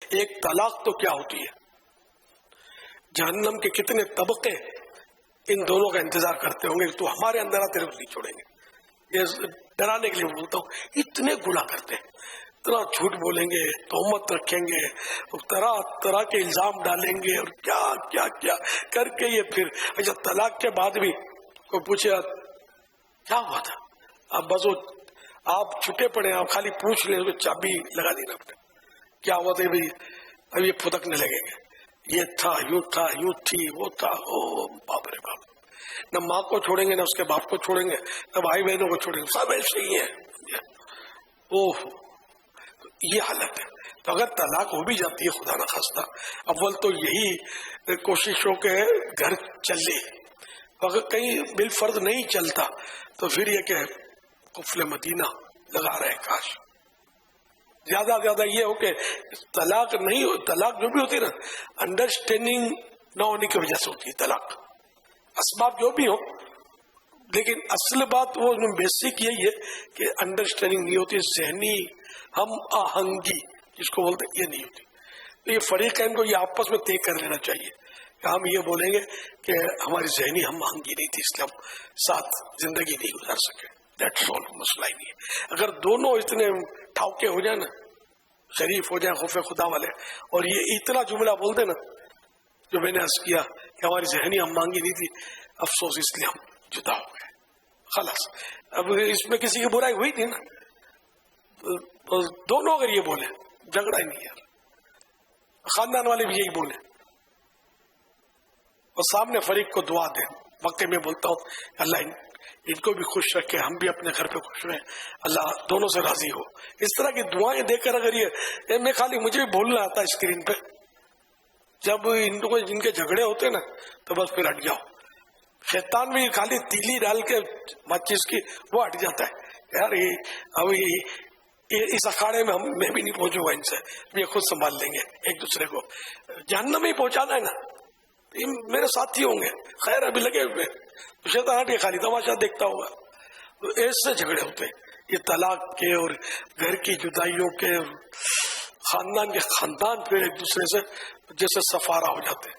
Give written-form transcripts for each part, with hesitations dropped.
ایک طلاق تو کیا ہوتی ہے، جہنم کے کتنے طبقے ان دونوں کا انتظار کرتے ہوں گے، تو ہمارے اندر آتے نہیں چھوڑیں گے. یہ ڈرانے کے لیے بولتا ہوں، اتنے گناہ کرتے ہیں، اتنا جھوٹ بولیں گے، تہمت رکھیں گے، طرح طرح کے الزام ڈالیں گے، اور کیا کیا کیا کر کے یہ پھر اچھا طلاق کے بعد بھی کوئی پوچھے کیا ہوا تھا، اب بس وہ آپ چھٹے پڑے، آپ خالی پوچھ لیں، چابی لگا دینا پڑے کیا ہوا تھا بھائی، اب یہ پھدکنے لگیں گے، یہ تھا، یوں تھی، وہ تھا، او باپ رے باپ. نہ ماں کو چھوڑیں گے، نہ اس کے باپ کو چھوڑیں گے، نہ بھائی بہنوں کو چھوڑیں گے، سب ایسے ہی ہیں. اوہ یہ حالت ہے. تو اگر طلاق ہو بھی جاتی ہے خدا نہ خواستہ، اول تو یہی کوششوں کے گھر چلے، اگر کہیں بالفرض نہیں چلتا تو پھر یہ کہ قفل مدینہ لگا رہے. کاش زیادہ زیادہ یہ ہو کہ طلاق نہیں ہو، طلاق جو بھی ہوتی ہے نا، انڈرسٹینڈنگ نہ ہونے کی وجہ سے ہوتی ہے طلاق، اسباب جو بھی ہو، لیکن اصل بات وہ بیسک یہی ہے کہ انڈرسٹینڈنگ نہیں ہوتی، ذہنی ہم آہنگی جس کو بولتے یہ نہیں ہوتی. تو یہ فریقین کو یہ آپس میں طے کر لینا چاہیے کہ ہم یہ بولیں گے کہ ہماری ذہنی ہم آہنگی نہیں تھی، اس لیے ہم ساتھ زندگی نہیں گزار سکے. دیٹس آل، مسئلہ ہی نہیں ہے. اگر دونوں اتنے ٹھاوکے ہو جائیں نا، شریف ہو جائیں، خوف خدا والے، اور یہ اتنا جملہ بول دیں نا جو میں نے عرض کیا کہ ہماری ذہنی ہم مانگی نہیں تھی، افسوس اس لیے ہم جدا ہو گئے، خلاص. اب اس میں کسی کی برائی ہوئی تھی نا، دونوں اگر یہ بولے جھگڑا ہی نہیں یار، خاندان والے بھی یہی بولے، اور سامنے فریق کو دعا دیں. واقعی میں بولتا ہوں اللہ ان کو بھی خوش رکھے، ہم بھی اپنے گھر پہ خوش رہیں، اللہ دونوں سے راضی ہو. اس طرح کی دعائیں دے کر اگر یہ میں خالی مجھے بھی بولنا آتا ہے اسکرین پہ، جب ان کو جن کے جھگڑے ہوتے نا تو بس پھر ہٹ جاؤ. شیطان بھی خالی تیلی ڈال کے بات چیز کی وہ ہٹ جاتا ہے یار. اب اس اکھاڑے میں میں بھی نہیں پہنچوں گا ان سے، یہ خود سنبھال لیں گے. ایک دوسرے کو جہنم میں ہی پہنچانا ہے نا، میرے ساتھی ہوں گے، خیر ابھی لگے ہوئے، تو شیطان ہٹ کے خالی تماشا دیکھتا ہوگا. تو ایسے جھگڑے ہوتے ہیں یہ طلاق کے، اور گھر کی جدائیوں کے، خاندان کے خاندان پھر ایک دوسرے سے جیسے سفارا ہو جاتے ہیں،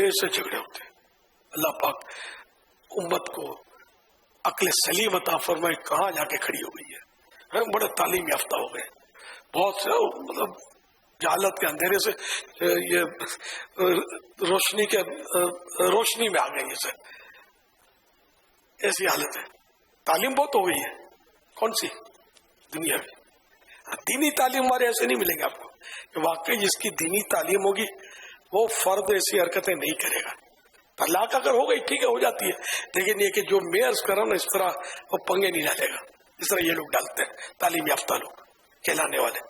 ایسے جھگڑے ہوتے ہیں. اللہ پاک امت کو عقل سلیم عطا فرمائے. کہاں جا کے کھڑی ہو گئی ہے، بڑے تعلیم یافتہ ہو گئے، بہت سے مطلب جہالت کے اندھیرے سے یہ روشنی میں آ گئی ہے. ایسی حالت ہے. تعلیم بہت ہو گئی ہے، کون سی دنیا میں. دینی تعلیم ہمارے ایسے نہیں ملیں گے آپ کو کہ واقعی جس کی دینی تعلیم ہوگی وہ فرد ایسی حرکتیں نہیں کرے گا. طلاق اگر ہو گئی ٹھیک ہے، ہو جاتی ہے، لیکن یہ کہ جو میں عرض کر رہا ہوں نا، اس طرح وہ پنگے نہیں ڈالے گا، اس طرح یہ لوگ ڈالتے ہیں تعلیم یافتہ لوگ کہلانے والے.